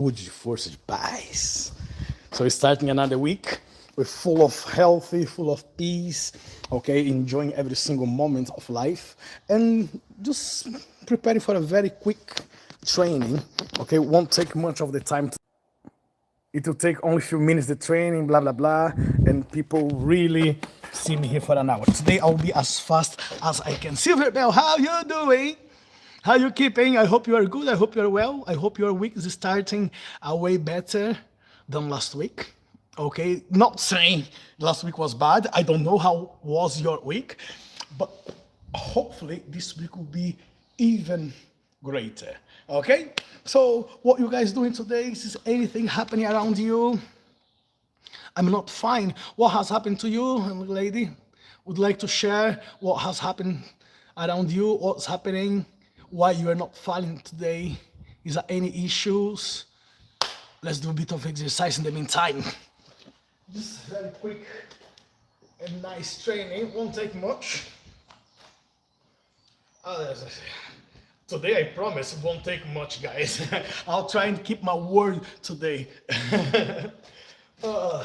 Saúde, de força, de paz. So we're starting another week. We're full of healthy, full of peace, okay, enjoying every single moment of life and just preparing for a very quick training, okay, won't take much of the time. It will take only a few minutes, the training, blah, blah, blah, and people really see me here for an hour. Today I'll be as fast as I can. Silver Bell, how you doing? How you keeping? I hope you are good. I hope you are well. I hope your week is starting way better than last week. Okay, not saying last week was bad. I don't know how was your week, but hopefully this week will be even greater. Okay, so what you guys doing today? Is anything happening around you? I'm not fine. What has happened to you, lady? Would like to share what has happened around you, what's happening, why you are not fine today? Is there any issues? Let's do a bit of exercise in the meantime. Just very quick and nice training, won't take much. Today I promise it won't take much, guys. I'll try and keep my word today. uh,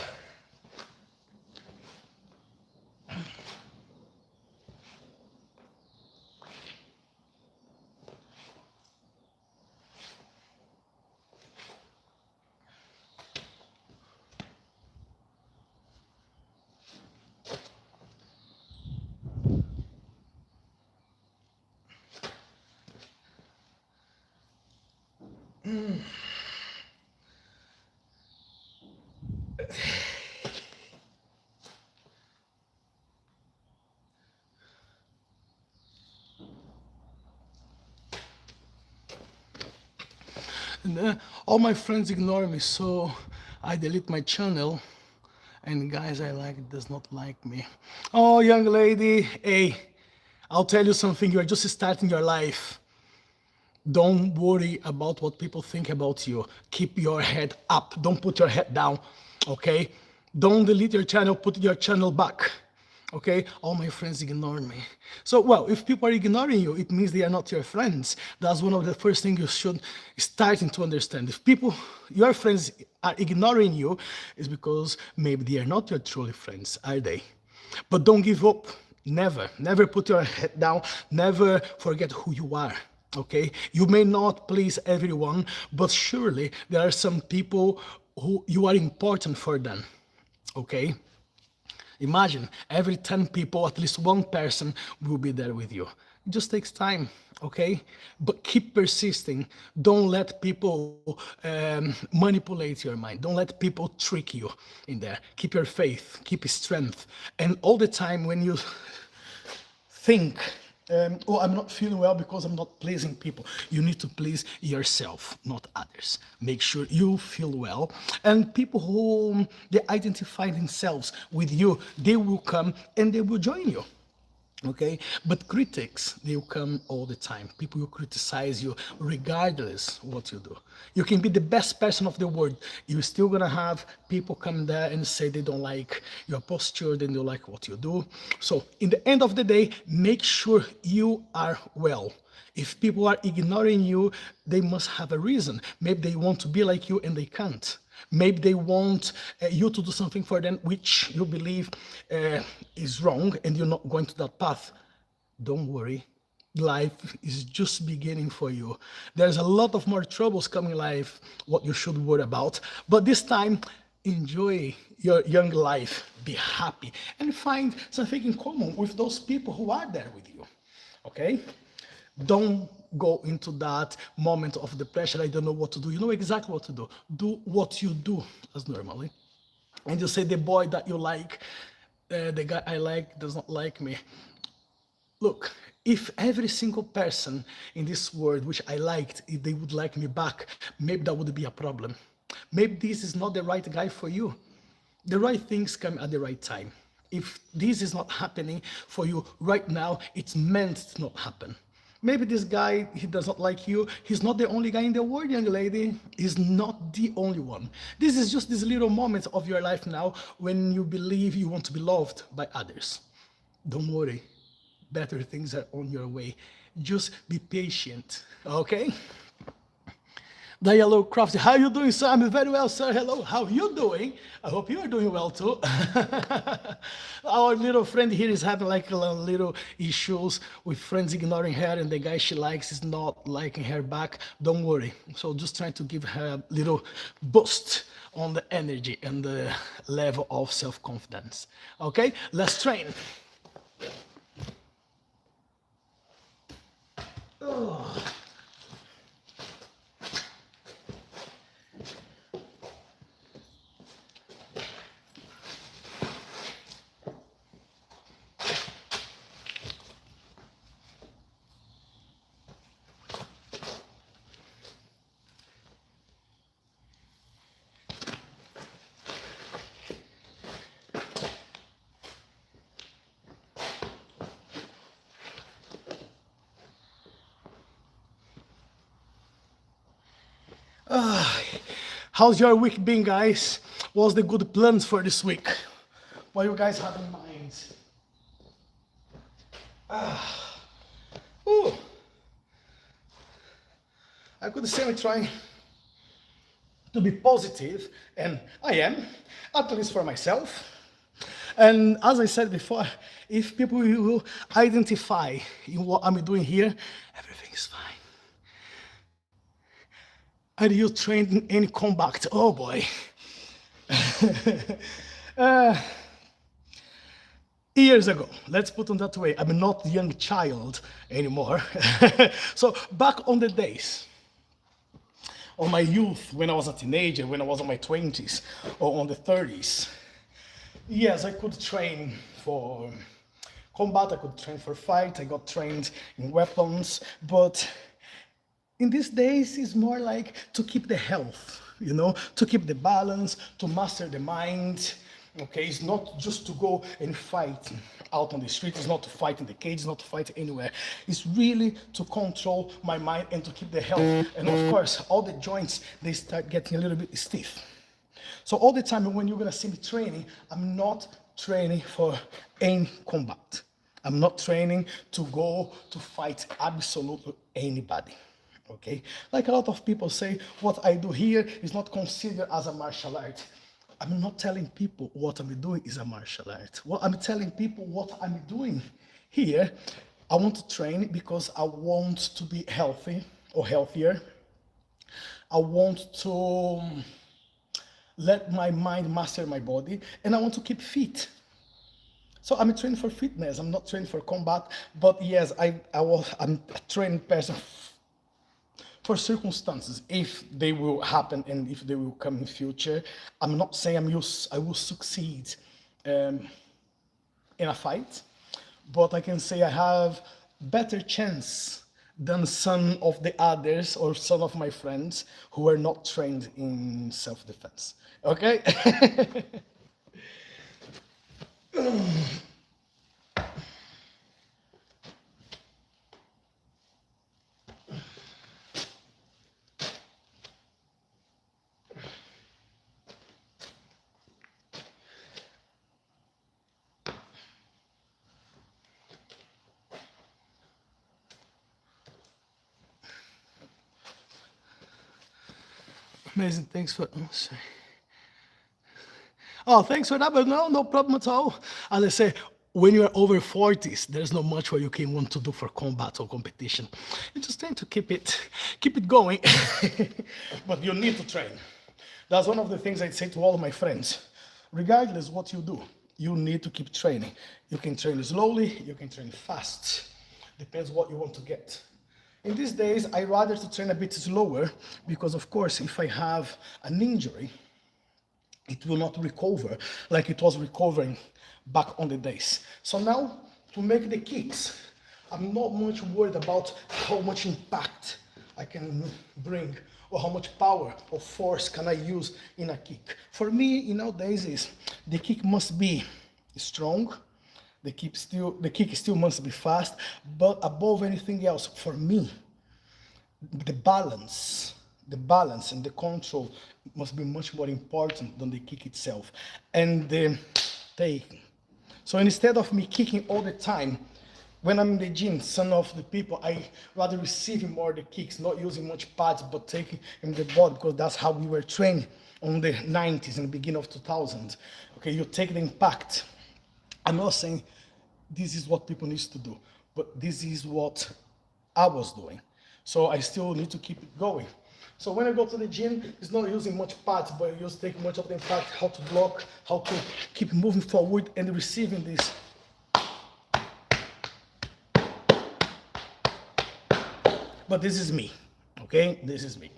all my friends ignore me, so I delete my channel. And guys I like does not like me. Oh, young lady, hey, I'll tell you something. You are just starting your life. Don't worry about what people think about you. Keep your head up. Don't put your head down, okay? Don't delete your channel, put your channel back, okay? All my friends ignore me. So, well, if people are ignoring you, it means they are not your friends. That's one of the first things you should starting to understand. If your friends are ignoring you, it's because maybe they are not your truly friends, are they? But don't give up. Never put your head down. Never forget who you are. Okay, you may not please everyone, but surely there are some people who you are important for them. Okay, imagine every 10 people, at least one person will be there with you. It just takes time, okay? But keep persisting. Don't let people manipulate your mind. Don't let people trick you in there. Keep your faith, keep strength. And all the time when you think, oh, I'm not feeling well because I'm not pleasing people. You need to please yourself, not others. Make sure you feel well. And people who they identify themselves with you, they will come and they will join you. Okay, but critics, they will come all the time. People will criticize you regardless what you do. You can be the best person of the world, you're still gonna have people come there and say they don't like your posture, they don't like what you do. So in the end of the day, make sure you are well. If people are ignoring you, they must have a reason. Maybe they want to be like you and they can't. Maybe they want you to do something for them which you believe is wrong and you're not going to that path. Don't worry. Life is just beginning for you. There's a lot of more troubles coming in life, what you should worry about. But this time, enjoy your young life. Be happy and find something in common with those people who are there with you. Okay? Don't go into that moment of depression. I don't know what to do. You know exactly what to do. Do what you do as normally. And you say the boy that you like, the guy I like does not like me. Look, if every single person in this world which I liked, if they would like me back, maybe that would be a problem. Maybe this is not the right guy for you. The right things come at the right time. If this is not happening for you right now, it's meant to not happen. Maybe this guy, he does not like you. He's not the only guy in the world, young lady. He's not the only one. This is just this little moment of your life now when you believe you want to be loved by others. Don't worry. Better things are on your way. Just be patient, okay? The Yellow Crafty. How you doing, sir? I'm very well, sir. Hello. How you doing? I hope you are doing well too. Our little friend here is having like a little issues with friends ignoring her, and the guy she likes is not liking her back. Don't worry. So just trying to give her a little boost on the energy and the level of self-confidence. Okay, let's train. Oh. How's your week been, guys? What's the good plans for this week? What you guys have in mind? Ooh. I could say I'm trying to be positive, and I am, at least for myself. And as I said before, if people will identify in what I'm doing here, everything is fine. Are you trained in any combat? Oh boy. Years ago, let's put it that way, I'm not a young child anymore. So back on the days, on my youth, when I was a teenager, when I was in my 20s or on the 30s, yes, I could train for combat, I could train for fight, I got trained in weapons, but in these days, it's more like to keep the health, you know, to keep the balance, to master the mind. Okay, it's not just to go and fight out on the street, it's not to fight in the cage, it's not to fight anywhere. It's really to control my mind and to keep the health. And of course, all the joints, they start getting a little bit stiff. So all the time when you're gonna see me training, I'm not training for any combat. I'm not training to go to fight absolutely anybody. Okay, like a lot of people say, what I do here is not considered as a martial art. I'm not telling people what I'm doing is a martial art. What I'm telling people what I'm doing here, I want to train because I want to be healthy or healthier. I want to let my mind master my body, and I want to keep fit. So I'm training for fitness. I'm not training for combat, but yes, I'm a trained person for circumstances, if they will happen and if they will come in future. I'm not saying I will succeed in a fight, but I can say I have better chance than some of the others or some of my friends who are not trained in self-defense. Okay? Amazing, thanks for, oh, sorry. Oh, thanks for that, but no problem at all. As I say, when you're over 40s, there's not much what you can want to do for combat or competition. You just tend to keep it going, but you need to train. That's one of the things I'd say to all of my friends. Regardless what you do, you need to keep training. You can train slowly, you can train fast. Depends what you want to get. In these days, I rather to train a bit slower because, of course, if I have an injury, it will not recover like it was recovering back on the days. So now, to make the kicks, I'm not much worried about how much impact I can bring or how much power or force can I use in a kick. For me, nowadays, is the kick must be strong, the kick still must be fast, but above anything else, for me, the balance and the control must be much more important than the kick itself. And the taking. So instead of me kicking all the time when I'm in the gym, some of the people, I rather receiving more the kicks, not using much pads, but taking in the body, because that's how we were trained on the 90s and the beginning of 2000. Okay, you take the impact. I'm not saying this is what people need to do, but this is what I was doing. So I still need to keep it going. So when I go to the gym, it's not using much pads, but I just take much of the impact, how to block, how to keep moving forward and receiving this. But this is me, okay? This is me.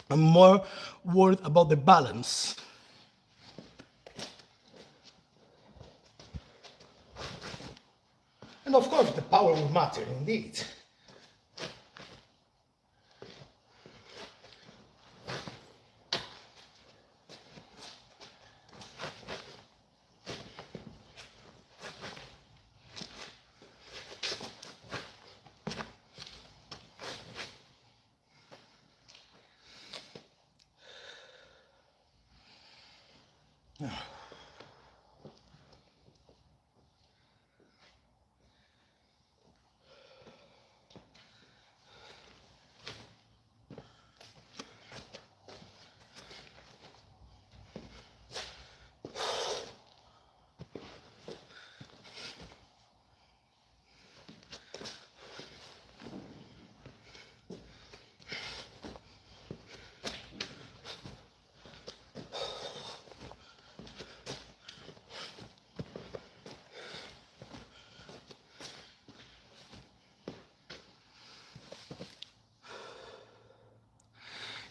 I'm more worried about the balance. And of course, the power will matter indeed.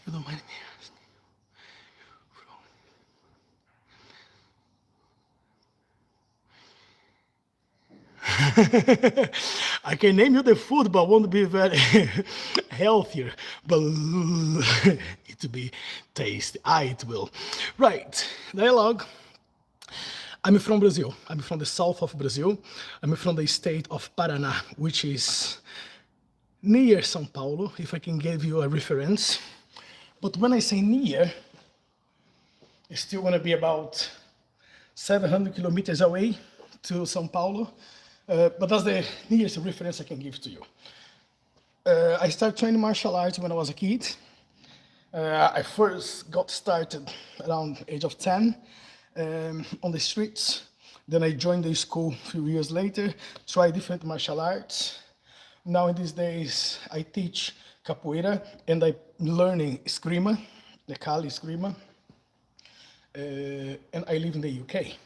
You don't mind me asking? I can name you the food, but won't be very healthier. But it will be tasty. It will. Right. Dialogue. I'm from Brazil. I'm from the south of Brazil. I'm from the state of Paraná, which is near São Paulo, if I can give you a reference. But when I say near, it's still going to be about 700 kilometers away to São Paulo. But that's the nearest reference I can give to you. I started training martial arts when I was a kid. I first got started around the age of 10 on the streets. Then I joined the school a few years later, tried different martial arts. Now in these days, I teach capoeira and I'm learning eskrima, the Kali eskrima. And I live in the UK.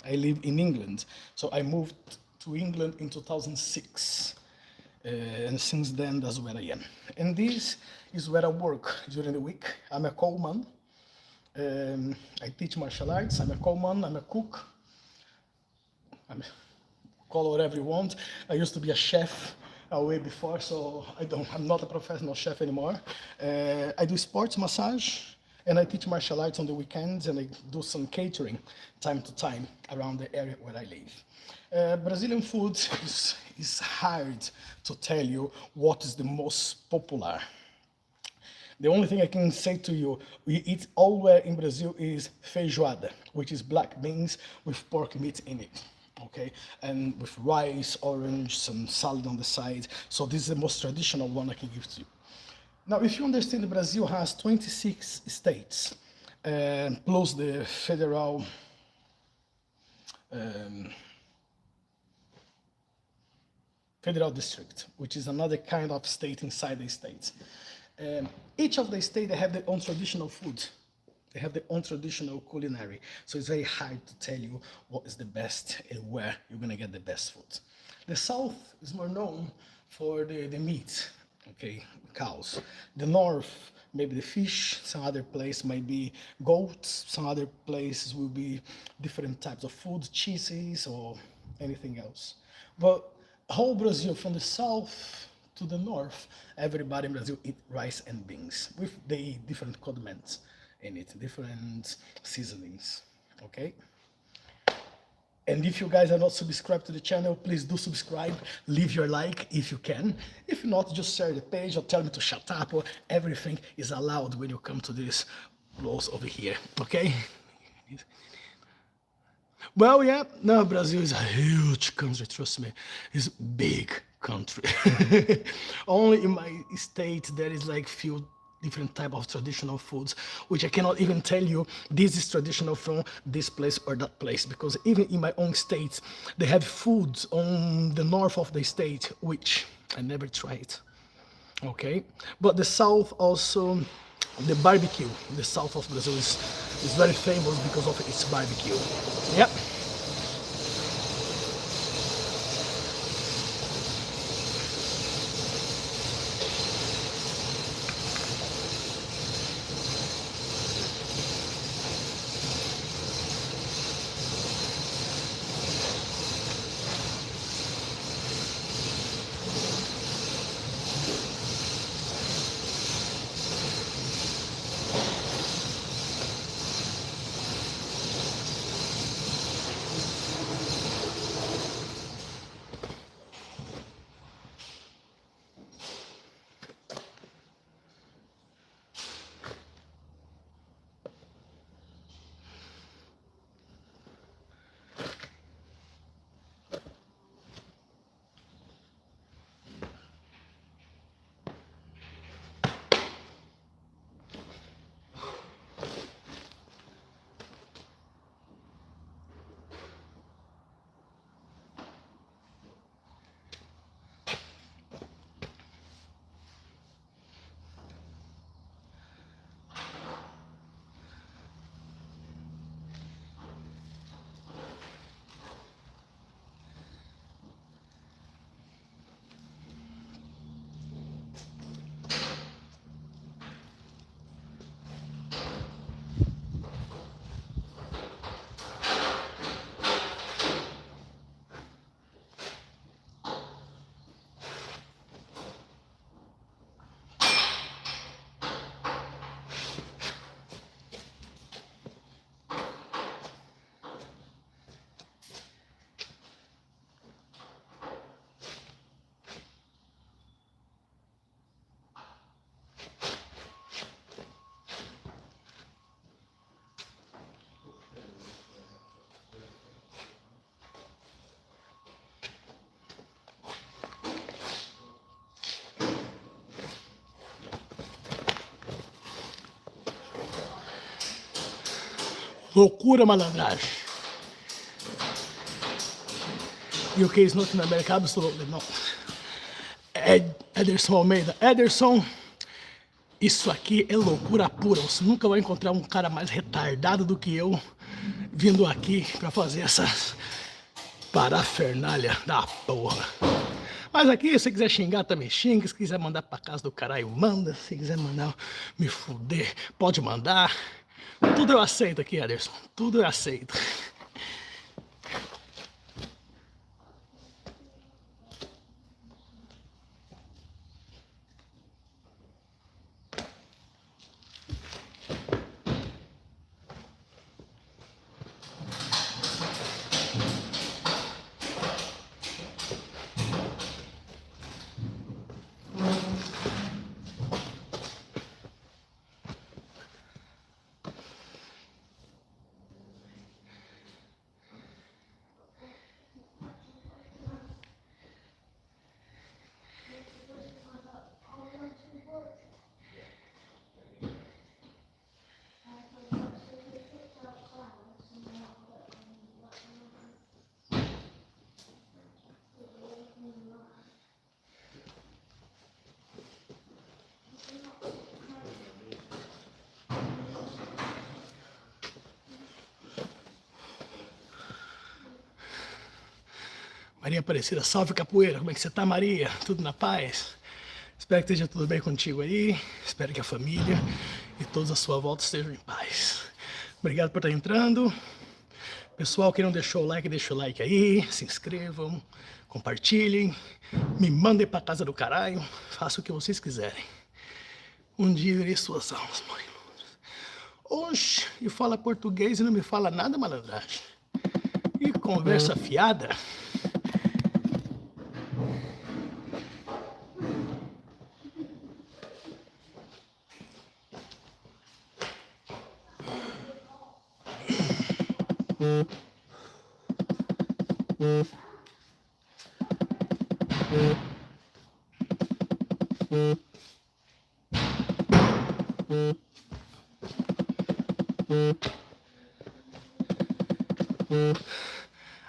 I live in England. So I moved to England in 2006. And since then, that's where I am. And this is where I work during the week. I'm a coalman. I teach martial arts. I'm a coalman. I'm a cook. Call it whatever you want. I used to be a chef way before, so I'm not a professional chef anymore. I do sports massage, and I teach martial arts on the weekends, and I do some catering time to time around the area where I live. Brazilian food is hard to tell you what is the most popular. The only thing I can say to you, we eat all in Brazil is feijoada, which is black beans with pork meat in it. Okay, and with rice, orange, some salad on the side. So this is the most traditional one I can give to you. Now, if you understand, Brazil has 26 states, plus the federal district, which is another kind of state inside the states. Each of the states, they have their own traditional food. They have their own traditional culinary. So it's very hard to tell you what is the best and where you're going to get the best food. The South is more known for the meat, okay, cows. The North maybe the fish. Some other place might be goats. Some other places will be different types of food, cheeses or anything else. But whole Brazil, from the south to the north, everybody in Brazil eat rice and beans with the different condiments in it, different seasonings. Okay. And if you guys are not subscribed to the channel, please do subscribe, leave your like if you can. If not, just share the page or tell me to shut up. Or everything is allowed when you come to these laws over here, okay? Well, yeah, no, Brazil is a huge country, trust me. It's a big country. Only in my state there is like few different type of traditional foods, which I cannot even tell you this is traditional from this place or that place, because even in my own state, they have foods on the north of the state, which I never tried. Okay, but the south also, the barbecue, the south of Brazil is very famous because of its barbecue. Yep. Loucura, malandragem. UK is not in America, absolutely not. Ederson Almeida. Ederson, isso aqui é loucura pura. Você nunca vai encontrar um cara mais retardado do que eu vindo aqui pra fazer essas parafernália da porra. Mas aqui, se quiser xingar, também xinga. Se quiser mandar pra casa do caralho, manda. Se quiser mandar me fuder, pode mandar. Tudo eu aceito aqui, Ederson. Tudo eu aceito. Maria Aparecida, salve capoeira, como é que você tá, Maria? Tudo na paz? Espero que esteja tudo bem contigo aí. Espero que a família e todos à sua volta estejam em paz. Obrigado por estar entrando. Pessoal que não deixou o like, deixa o like aí. Se inscrevam, compartilhem, me mandem pra casa do caralho. Façam o que vocês quiserem. Um dia verei suas almas, mãe. Oxe, e fala português e não me fala nada, malandragem. E conversa fiada.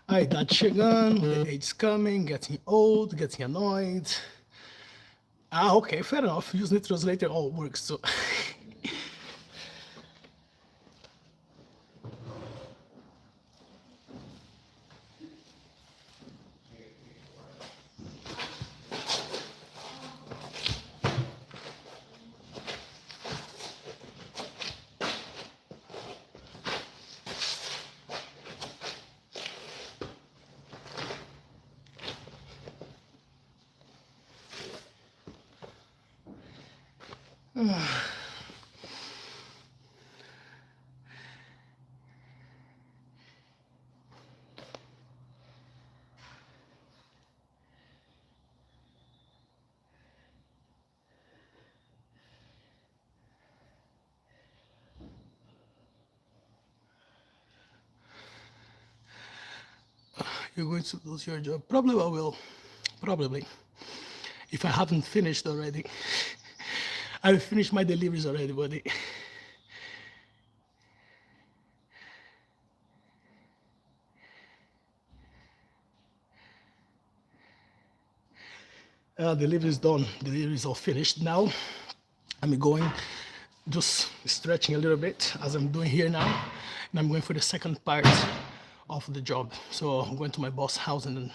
A idade chegando, the age's coming, getting old, getting annoyed. Ah, okay, fair enough. Use the translator all works too. You're going to lose your job. Probably I will. Probably. If I haven't finished already. I've finished my deliveries already, buddy. Delivery is done. Delivery is all finished. Now I'm going just stretching a little bit as I'm doing here now. And I'm going for the second part of the job. So I'm going to my boss' house and then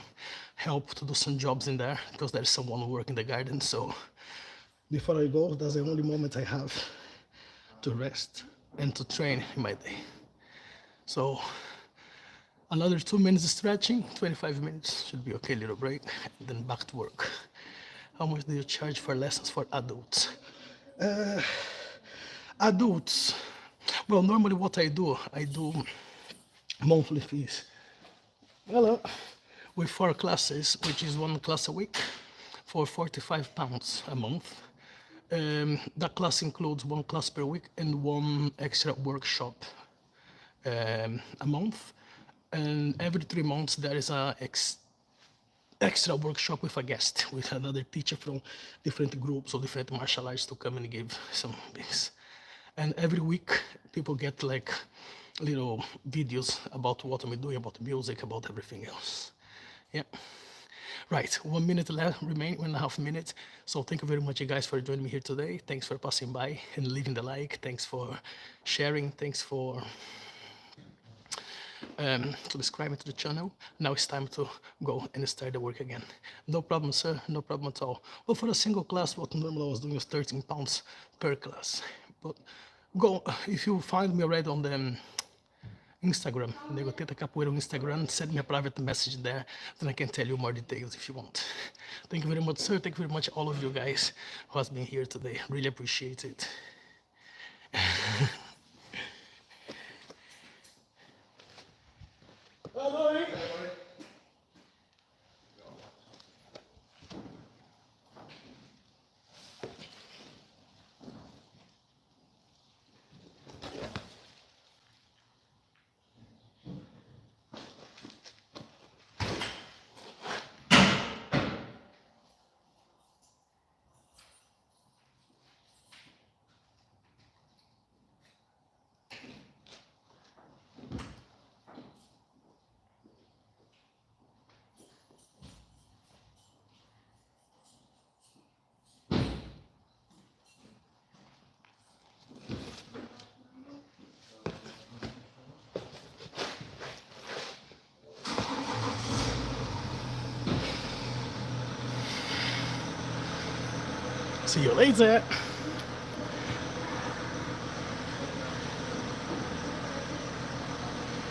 help to do some jobs in there because there's someone who work in the garden. So before I go, that's the only moment I have to rest and to train in my day. So another 2 minutes of stretching, 25 minutes should be okay, little break, and then back to work. How much do you charge for lessons for adults? Adults, well, normally what I do monthly fees. Well, with 4 classes, which is 1 class a week, for £45 a month. That class includes 1 class per week and 1 extra workshop a month. And every 3 months there is a extra workshop with a guest, with another teacher from different groups or different martial arts to come and give some things. And every week people get like little videos about what I'm doing, about music, about everything else. Yeah. Right, 1 minute left, remaining, 1.5 minutes. So thank you very much, you guys, for joining me here today. Thanks for passing by and leaving the like. Thanks for sharing. Thanks for subscribing to the channel. Now it's time to go and start the work again. No problem, sir. No problem at all. Well, for a single class, what normally I was doing was £13 per class. But go, if you find me already on the Instagram, Negoteta Capoeira on Instagram, send me a private message there, then I can tell you more details if you want. Thank you very much, sir. Thank you very much, all of you guys who has been here today. Really appreciate it. See you later.